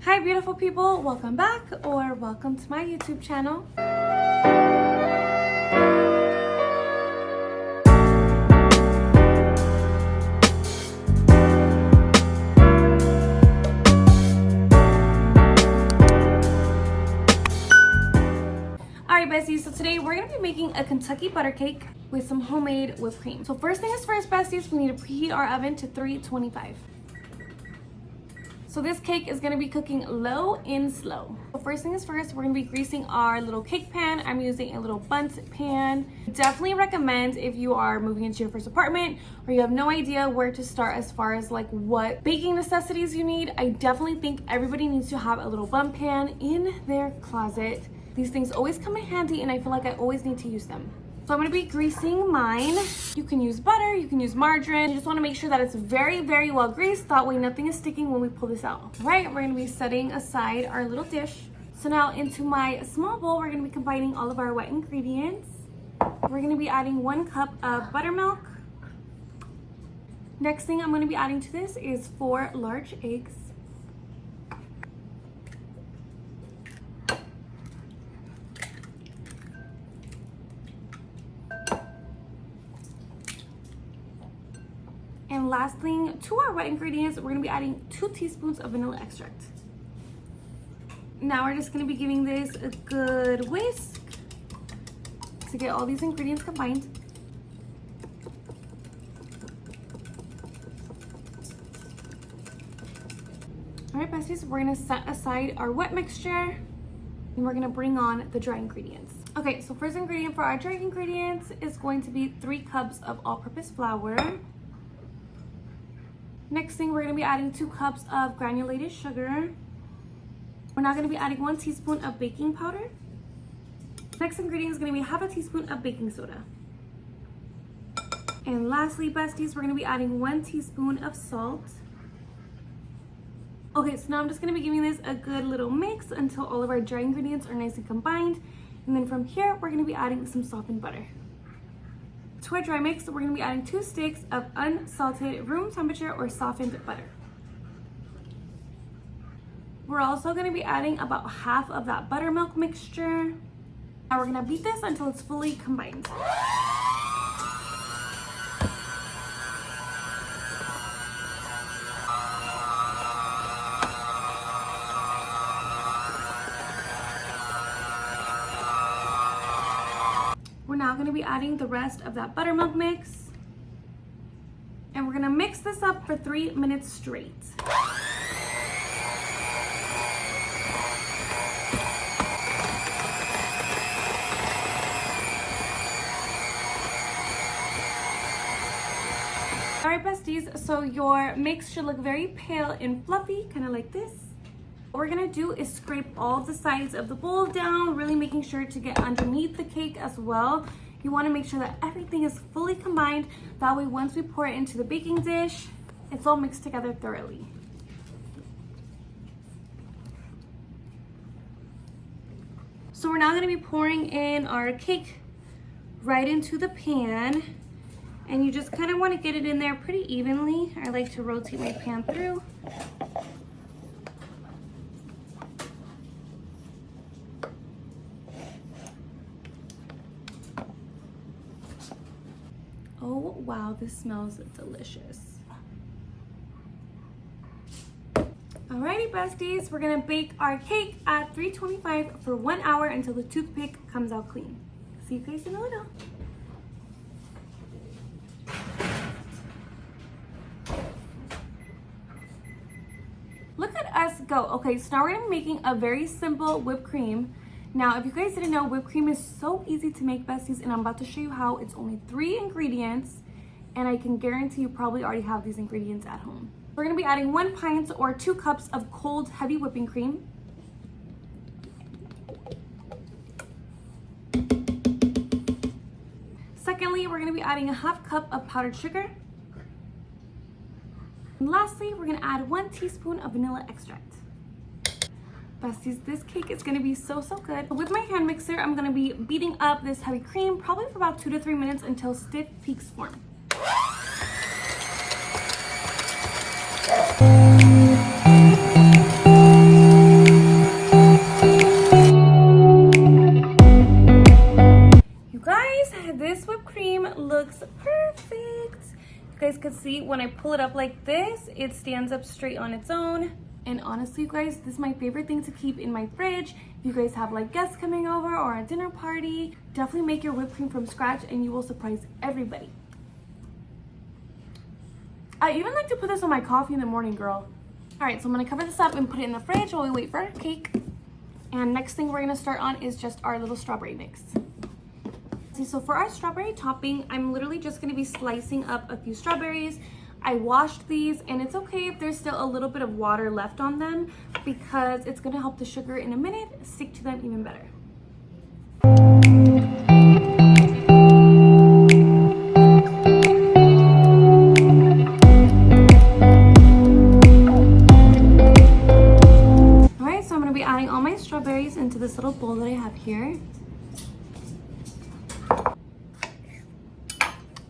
Hi beautiful people, welcome back or welcome to my YouTube channel. Alright besties, so today we're going to be making a Kentucky butter cake with some homemade whipped cream. So first thing is first besties, we need to preheat our oven to 325. So this cake is gonna be cooking low and slow. So first thing is first, we're gonna be greasing our little cake pan. I'm using a little bundt pan. Definitely recommend if you are moving into your first apartment or you have no idea where to start as far as like what baking necessities you need. I definitely think everybody needs to have a little bundt pan in their closet. These things always come in handy and I feel like I always need to use them. So I'm gonna be greasing mine. You can use butter, you can use margarine. You just wanna make sure that it's very, very well greased. That way nothing is sticking when we pull this out. All right, we're gonna be setting aside our little dish. So now into my small bowl, we're gonna be combining all of our wet ingredients. We're gonna be adding 1 cup of buttermilk. Next thing I'm gonna be adding to this is 4 large eggs. And last thing, to our wet ingredients, we're gonna be adding 2 teaspoons of vanilla extract. Now we're just gonna be giving this a good whisk to get all these ingredients combined. All right, besties, we're gonna set aside our wet mixture and we're gonna bring on the dry ingredients. Okay, so first ingredient for our dry ingredients is going to be 3 cups of all-purpose flour. Next thing, we're gonna be adding 2 cups of granulated sugar. We're now gonna be adding 1 teaspoon of baking powder. Next ingredient is gonna be 1/2 teaspoon of baking soda. And lastly, besties, we're gonna be adding 1 teaspoon of salt. Okay, so now I'm just gonna be giving this a good little mix until all of our dry ingredients are nice and combined. And then from here, we're gonna be adding some softened butter. To our dry mix, we're gonna be adding 2 sticks of unsalted room temperature or softened butter. We're also gonna be adding about 1/2 of that buttermilk mixture. Now we're gonna beat this until it's fully combined. We're now going to be adding the rest of that buttermilk mix. And we're going to mix this up for 3 minutes straight. Alright besties, so your mix should look very pale and fluffy, kind of like this. What we're gonna do is scrape all of the sides of the bowl down, really making sure to get underneath the cake as well. You wanna make sure that everything is fully combined. That way, once we pour it into the baking dish, it's all mixed together thoroughly. So we're now gonna be pouring in our cake right into the pan. And you just kind of wanna get it in there pretty evenly. I like to rotate my pan through. Oh wow, this smells delicious. Alrighty besties, we're gonna bake our cake at 325 for 1 hour until the toothpick comes out clean. See you guys in a little. Look at us go. Okay, so now we're gonna be making a very simple whipped cream. Now, if you guys didn't know, whipped cream is so easy to make, besties, and I'm about to show you how. It's only 3 ingredients, and I can guarantee you probably already have these ingredients at home. We're gonna be adding 1 pint or 2 cups of cold, heavy whipping cream. Secondly, we're gonna be adding 1/2 cup of powdered sugar. And lastly, we're gonna add 1 teaspoon of vanilla extract. Besties, this cake is gonna be so good. With my hand mixer, I'm gonna be beating up this heavy cream probably for about 2 to 3 minutes until stiff peaks form. when I pull it up like this, it stands up straight on its own. And honestly, you guys, this is my favorite thing to keep in my fridge. If you guys have like guests coming over or a dinner party, definitely make your whipped cream from scratch and you will surprise everybody. I even like to put this on my coffee in the morning, girl. All right, so I'm gonna cover this up and put it in the fridge while we wait for our cake. And next thing we're gonna start on is just our little strawberry mix. See, so for our strawberry topping, I'm literally just gonna be slicing up a few strawberries. I washed these, and it's okay if there's still a little bit of water left on them because it's gonna help the sugar in a minute stick to them even better. All right, so I'm gonna be adding all my strawberries into this little bowl that I have here.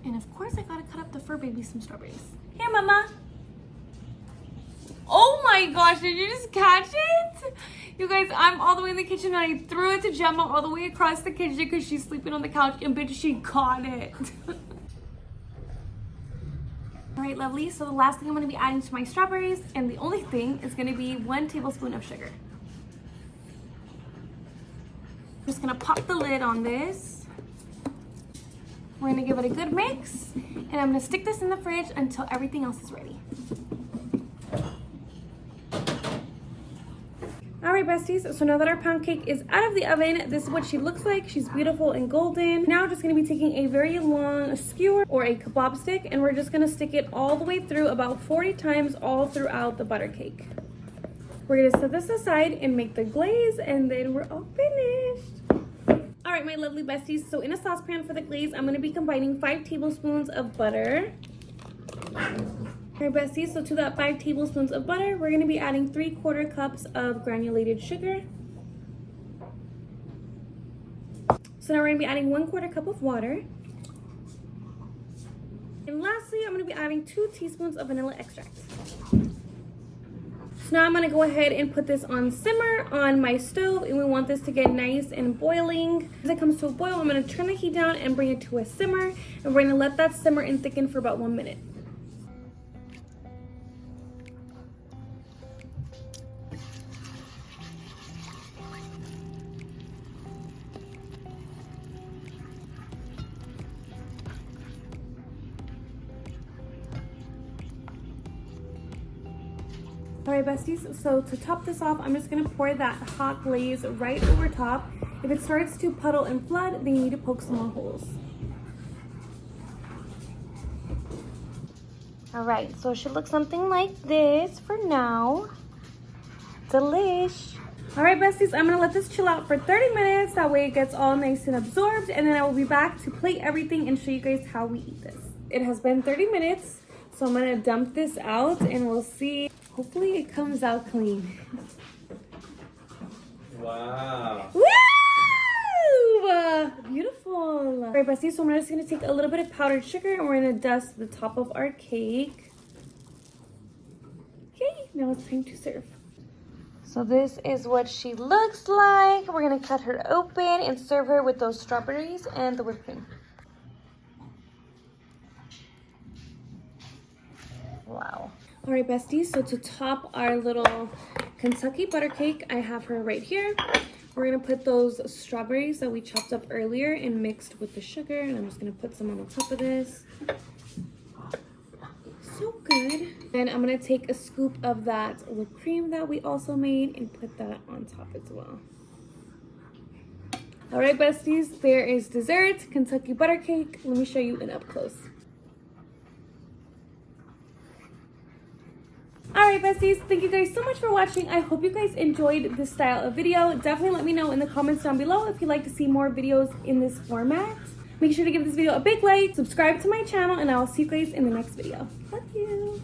And of course, I gotta cut up the fur baby some strawberries. Here, mama. Oh my gosh, did you just catch it? You guys, I'm all the way in the kitchen and I threw it to Gemma all the way across the kitchen because she's sleeping on the couch and bitch, she caught it. All right, lovely. So the last thing I'm gonna be adding to my strawberries, and the only thing is gonna be 1 tablespoon of sugar. I'm just gonna pop the lid on this. We're gonna give it a good mix, and I'm gonna stick this in the fridge until everything else is ready. All right, besties, so now that our pound cake is out of the oven, this is what she looks like. She's beautiful and golden. Now I'm just gonna be taking a very long skewer or a kebab stick, and we're just gonna stick it all the way through about 40 times all throughout the butter cake. We're gonna set this aside and make the glaze, and then we're all finished. All right, my lovely besties, so in a saucepan for the glaze, I'm gonna be combining 5 tablespoons of butter. All right, besties, so to that 5 tablespoons of butter, we're gonna be adding 3/4 cups of granulated sugar. So now we're gonna be adding 1/4 cup of water. And lastly, I'm gonna be adding 2 teaspoons of vanilla extract. So now I'm gonna go ahead and put this on simmer on my stove, and we want this to get nice and boiling. As it comes to a boil, I'm gonna turn the heat down and bring it to a simmer, and we're gonna let that simmer and thicken for about 1 minute. All right, besties, so to top this off, I'm just gonna pour that hot glaze right over top. If it starts to puddle and flood, then you need to poke some more holes. All right, so it should look something like this for now. Delish. All right, besties, I'm gonna let this chill out for 30 minutes. That way it gets all nice and absorbed, and then I will be back to plate everything and show you guys how we eat this. It has been 30 minutes, so I'm gonna dump this out and we'll see. Hopefully it comes out clean. Wow. Woo! Beautiful. All right, besties, so I'm just gonna take a little bit of powdered sugar and we're gonna dust the top of our cake. Okay, now it's time to serve. So this is what she looks like. We're gonna cut her open and serve her with those strawberries and the whipped cream. Wow. All right, besties, so to top our little Kentucky butter cake, I have her right here. We're gonna put those strawberries that we chopped up earlier and mixed with the sugar, and I'm just gonna put some on the top of this. So good. Then I'm gonna take a scoop of that whipped cream that we also made and put that on top as well. All right, besties, there is dessert, Kentucky butter cake. Let me show you an up close. Alright, besties, thank you guys so much for watching. I hope you guys enjoyed this style of video. Definitely let me know in the comments down below if you'd like to see more videos in this format. Make sure to give this video a big like, subscribe to my channel, and I will see you guys in the next video. Love you.